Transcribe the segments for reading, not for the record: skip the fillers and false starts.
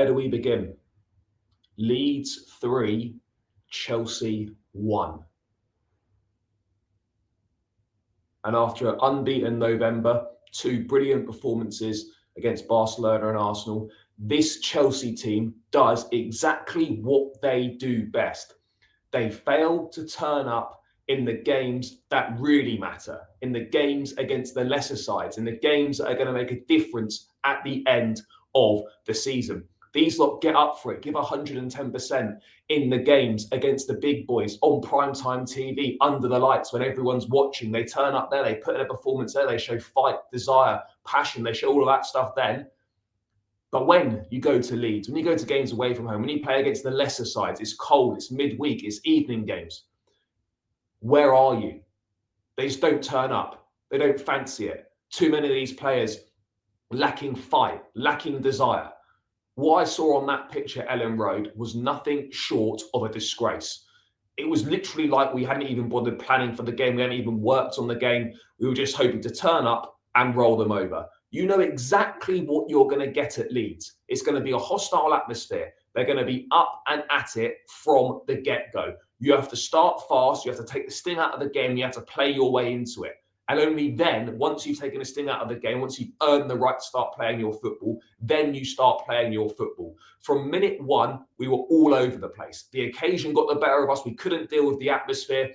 Where do we begin? Leeds 3, Chelsea 1. And after an unbeaten November, 2 brilliant performances against Barcelona and Arsenal, this Chelsea team does exactly what they do best. They fail to turn up in the games that really matter, in the games against the lesser sides, in the games that are going to make a difference at the end of the season. These lot get up for it, give 110% in the games against the big boys on primetime TV, under the lights when everyone's watching. They turn up there, they put in a performance there, they show fight, desire, passion, they show all of that stuff then. But when you go to Leeds, when you go to games away from home, when you play against the lesser sides, it's cold, it's midweek, it's evening games. Where are you? They just don't turn up. They don't fancy it. Too many of these players lacking fight, lacking desire. What I saw on that pitch at Elland Road was nothing short of a disgrace. It was literally like we hadn't even bothered planning for the game. We hadn't even worked on the game. We were just hoping to turn up and roll them over. You know exactly what you're going to get at Leeds. It's going to be a hostile atmosphere. They're going to be up and at it from the get-go. You have to start fast. You have to take the sting out of the game. You have to play your way into it. And only then, once you've taken a sting out of the game, once you've earned the right to start playing your football, then you start playing your football. From minute one, we were all over the place. The occasion got the better of us. We couldn't deal with the atmosphere.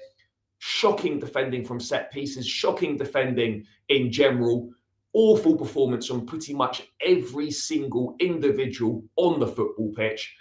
Shocking defending from set pieces, shocking defending in general. Awful performance from pretty much every single individual on the football pitch.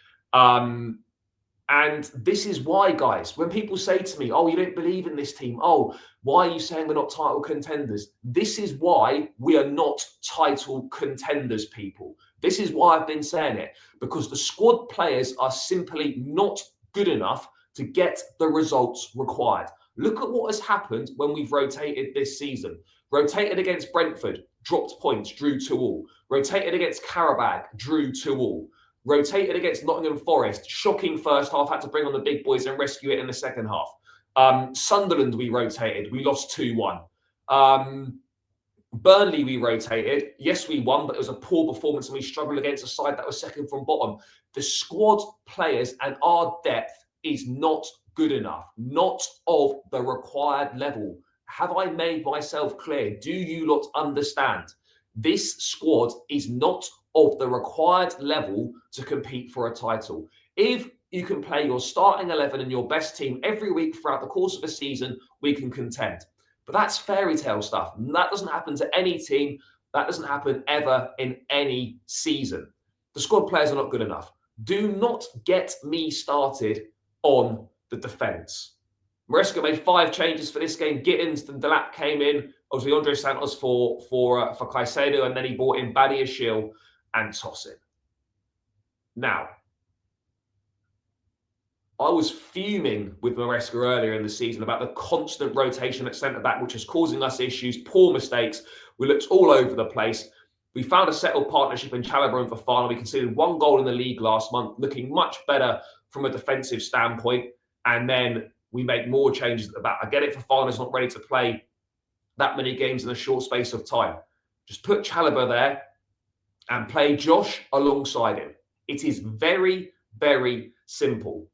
And this is why, guys, when people say to me, oh, you don't believe in this team. Oh, why are you saying we're not title contenders? This is why we are not title contenders, people. This is why I've been saying it, because the squad players are simply not good enough to get the results required. Look at what has happened when we've rotated this season. Rotated against Brentford, dropped points, drew 2-2. Rotated against Qarabağ, drew 2-2. Rotated against Nottingham Forest, shocking first half, had to bring on the big boys and rescue it in the second half. Sunderland, we rotated, we lost 2-1. Burnley, we rotated. Yes, we won, but it was a poor performance and we struggled against a side that was second from bottom. The squad players and our depth is not good enough, not of the required level. Have I made myself clear? Do you lot understand? This squad is not of the required level to compete for a title. If you can play your starting 11 and your best team every week throughout the course of a season, we can contend. But that's fairy tale stuff. And that doesn't happen to any team. That doesn't happen ever in any season. The squad players are not good enough. Do not get me started on the defence. Maresca made 5 changes for this game. Gittins and Delap came in. Obviously, Andre Santos for Caicedo, and then he brought in Badiashile and Tosin. Now, I was fuming with Maresca earlier in the season about the constant rotation at centre-back, which is causing us issues, poor mistakes. We looked all over the place. We found a settled partnership in Chalobah and Fofana. We conceded 1 goal in the league last month, looking much better from a defensive standpoint. And then we make more changes at the back. I get it, Fofana's not ready to play that many games in a short space of time. Just put Chalobah there and play Josh alongside him. It is very, very simple.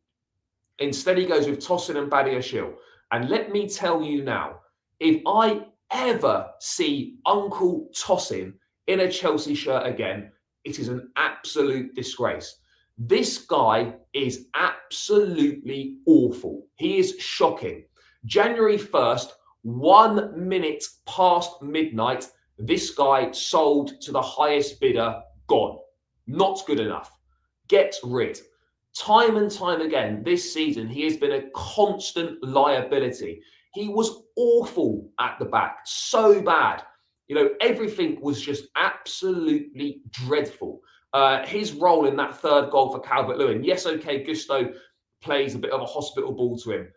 Instead, he goes with Tosin and Badiashile. And let me tell you now, if I ever see Uncle Tosin in a Chelsea shirt again, it is an absolute disgrace. This guy is absolutely awful. He is shocking. January 1st, 1 minute past midnight, this guy sold to the highest bidder, gone. Not good enough. Get rid. Time and time again this season, he has been a constant liability. He was awful at the back, so bad. You know, everything was just absolutely dreadful. His role in that 3rd goal for Calvert-Lewin, yes, okay, Gusto plays a bit of a hospital ball to him,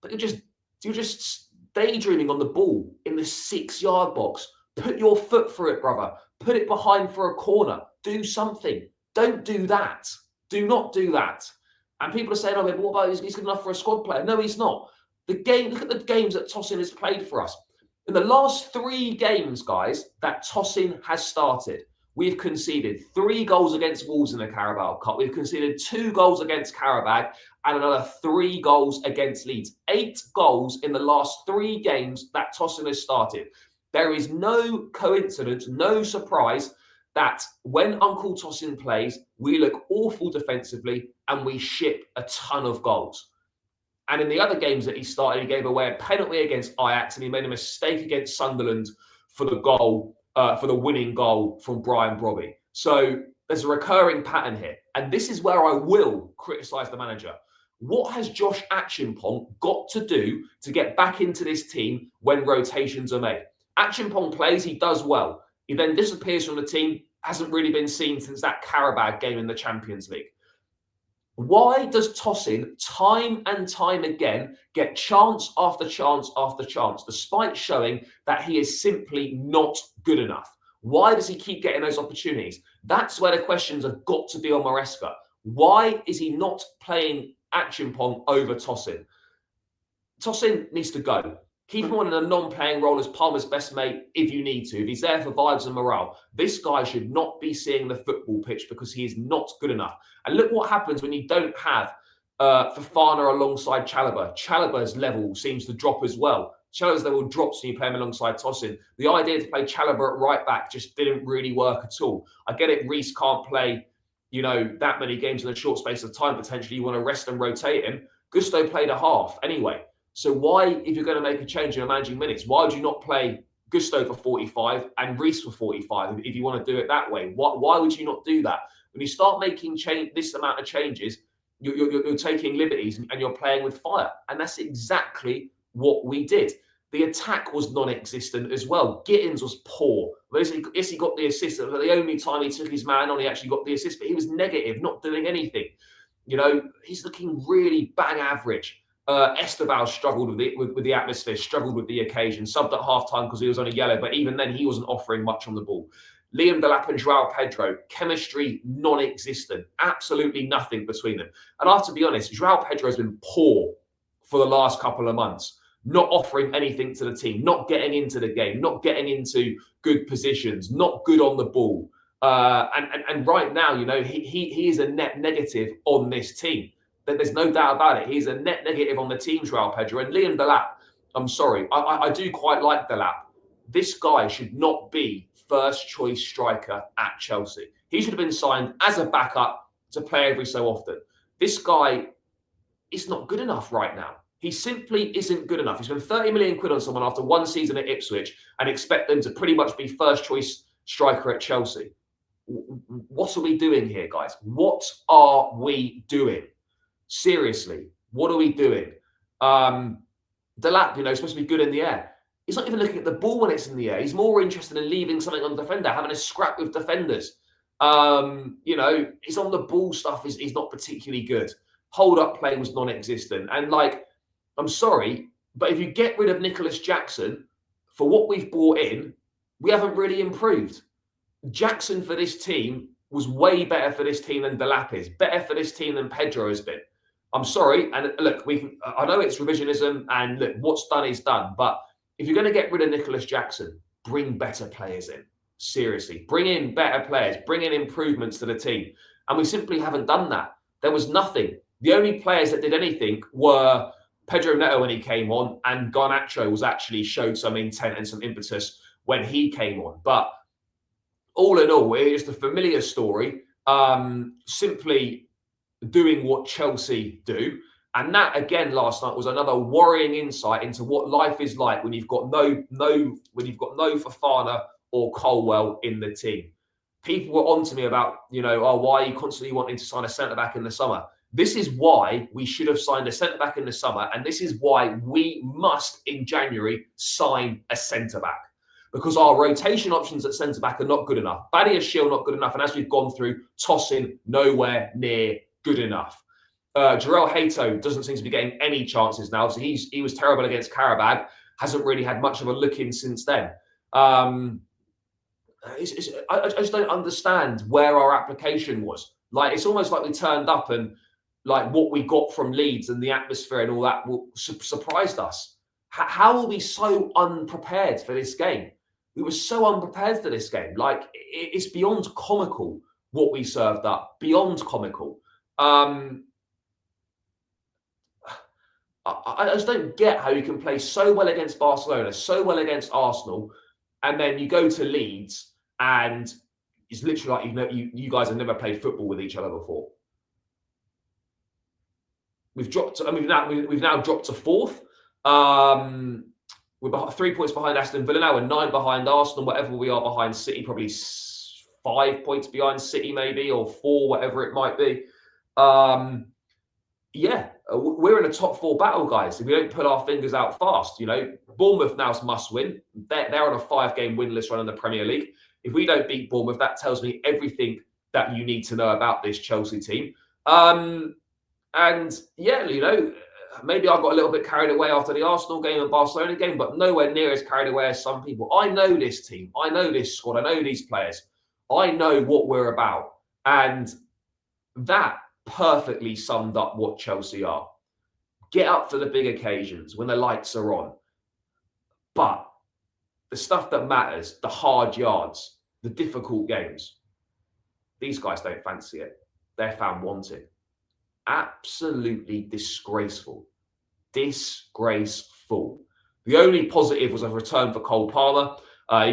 but you're just daydreaming on the ball in the 6-yard box. Put your foot through it, brother. Put it behind for a corner. Do something. Don't do that. Do not do that. And people are saying, oh, but what about he's good enough for a squad player? No, he's not. Look at the games that Tosin has played for us. In the last 3 games, guys, that Tosin has started, We've conceded 3 goals against Wolves in the Carabao Cup. We've conceded 2 goals against Qarabağ and another 3 goals against Leeds. 8 goals in the last 3 games that Tosin has started. There is no coincidence, no surprise that when Uncle Tosin plays, we look awful defensively and we ship a ton of goals. And in the other games that he started, he gave away a penalty against Ajax and he made a mistake against Sunderland for the goal, for the winning goal from Brian Brobby. So there's a recurring pattern here. And this is where I will criticise the manager. What has Josh Achimpong got to do to get back into this team when rotations are made? Achimpong plays, he does well. He then disappears from the team, hasn't really been seen since that Qarabağ game in the Champions League. Why does Tosin time and time again get chance after chance after chance, despite showing that he is simply not good enough? Why does he keep getting those opportunities? That's where the questions have got to be on Maresca. Why is he not playing Achimpong over Tosin? Tosin needs to go. Keep him on in a non-playing role as Palmer's best mate if you need to. If he's there for vibes and morale. This guy should not be seeing the football pitch because he is not good enough. And look what happens when you don't have Fofana alongside Chalobah. Chalobah's level seems to drop as well. Chalobah's level drops when you play him alongside Tosin. The idea to play Chalobah at right back just didn't really work at all. I get it, Reece can't play, that many games in a short space of time. Potentially you want to rest and rotate him. Gusto played a half anyway. So why, if you're going to make a change in your managing minutes, why would you not play Gusto for 45 and Reece for 45 if you want to do it that way? Why would you not do that? When you start making this amount of changes, you're taking liberties and you're playing with fire. And that's exactly what we did. The attack was non-existent as well. Gittins was poor. Yes, he got the assist. But the only time he took his man on, he actually got the assist. But he was negative, not doing anything. He's looking really bang average. Esteval struggled with the atmosphere, struggled with the occasion, subbed at half-time because he was on a yellow, but even then he wasn't offering much on the ball. Liam Delap and Joao Pedro, chemistry non-existent, absolutely nothing between them. And I have to be honest, Joao Pedro has been poor for the last couple of months, not offering anything to the team, not getting into the game, not getting into good positions, not good on the ball. And right now, he is a net negative on this team. There's no doubt about it. He's a net negative on the team, Joao Pedro. And Liam Delap, I'm sorry, I do quite like Delap. This guy should not be first choice striker at Chelsea. He should have been signed as a backup to play every so often. This guy is not good enough right now. He simply isn't good enough. He spent 30 million quid on someone after one season at Ipswich and expect them to pretty much be first choice striker at Chelsea. What are we doing here, guys? What are we doing? Seriously, what are we doing? Delap, supposed to be good in the air. He's not even looking at the ball when it's in the air. He's more interested in leaving something on the defender, having a scrap with defenders. His on the ball stuff is not particularly good. Hold up play was non-existent. And I'm sorry, but if you get rid of Nicholas Jackson for what we've brought in, we haven't really improved. Jackson for this team was way better for this team than Delap is, better for this team than Pedro has been. I'm sorry, and look, I know it's revisionism, and look, what's done is done. But if you're going to get rid of Nicholas Jackson, bring better players in. Seriously, bring in better players, bring in improvements to the team. And we simply haven't done that. There was nothing. The only players that did anything were Pedro Neto when he came on, and Garnacho was actually showed some intent and some impetus when he came on. But all in all, it's just a familiar story, simply doing what Chelsea do. And that, again, last night was another worrying insight into what life is like when you've got no Fofana or Colwell in the team. People were on to me about, why are you constantly wanting to sign a centre-back in the summer? This is why we should have signed a centre-back in the summer, and this is why we must, in January, sign a centre-back. Because our rotation options at centre-back are not good enough. Badiashile not good enough, and as we've gone through, Tosin nowhere near good enough. Jarrell Hato doesn't seem to be getting any chances now. So he was terrible against Qarabağ. Hasn't really had much of a look in since then. I just don't understand where our application was. It's almost like we turned up and what we got from Leeds and the atmosphere and all that surprised us. How are we so unprepared for this game? We were so unprepared for this game. Like, it's beyond comical what we served up. Beyond comical. I just don't get how you can play so well against Barcelona, so well against Arsenal, and then you go to Leeds and it's literally like you guys have never played football with each other before. We've dropped. I mean, we've now dropped to fourth. We're 3 points behind Aston Villa now. We're 9 behind Arsenal. Whatever we are behind City, probably 5 points behind City, maybe, or 4, whatever it might be. Yeah, we're in a top 4 battle, guys. If we don't put our fingers out fast, Bournemouth now must win. They're on a 5-game winless run in the Premier League. If we don't beat Bournemouth, that tells me everything that you need to know about this Chelsea team. And yeah, maybe I got a little bit carried away after the Arsenal game and Barcelona game, but nowhere near as carried away as some people. I know this team. I know this squad. I know these players. I know what we're about. And that perfectly summed up what Chelsea are. Get up for the big occasions when the lights are on. But the stuff that matters, the hard yards, the difficult games, these guys don't fancy it. They're found wanting. Absolutely disgraceful. Disgraceful. The only positive was a return for Cole Palmer.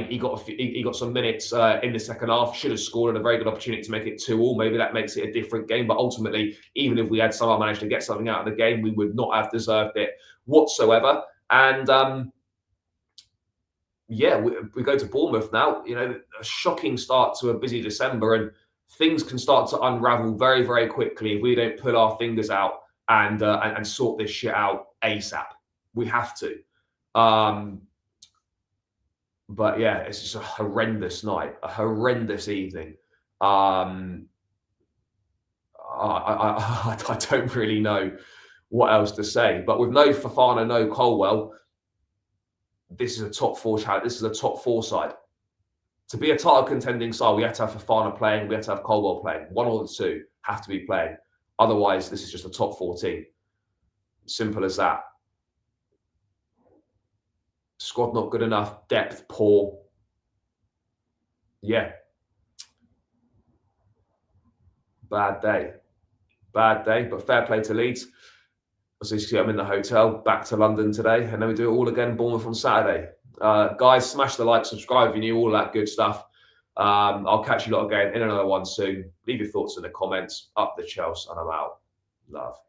He got some minutes in the second half. Should have scored, and a very good opportunity to make it 2-2. Maybe that makes it a different game. But ultimately, even if we had somehow managed to get something out of the game, we would not have deserved it whatsoever. And yeah, we go to Bournemouth now. A shocking start to a busy December, and things can start to unravel very, very quickly if we don't pull our fingers out and sort this shit out ASAP. We have to. But yeah, it's just a horrendous night, a horrendous evening. I don't really know what else to say. But with no Fofana, no Colwell, this is a top 4 challenge. This is a top 4 side. To be a title contending side, we have to have Fofana playing, we have to have Colwell playing. One or the two have to be playing. Otherwise, this is just a top 4 team. Simple as that. Squad not good enough, depth poor. Yeah. Bad day. Bad day, but fair play to Leeds. As you see, I'm in the hotel, back to London today, and then we do it all again, Bournemouth on Saturday. Guys, smash the like, subscribe if you're new, all that good stuff. I'll catch you lot again in another one soon. Leave your thoughts in the comments. Up the Chelsea, and I'm out. Love.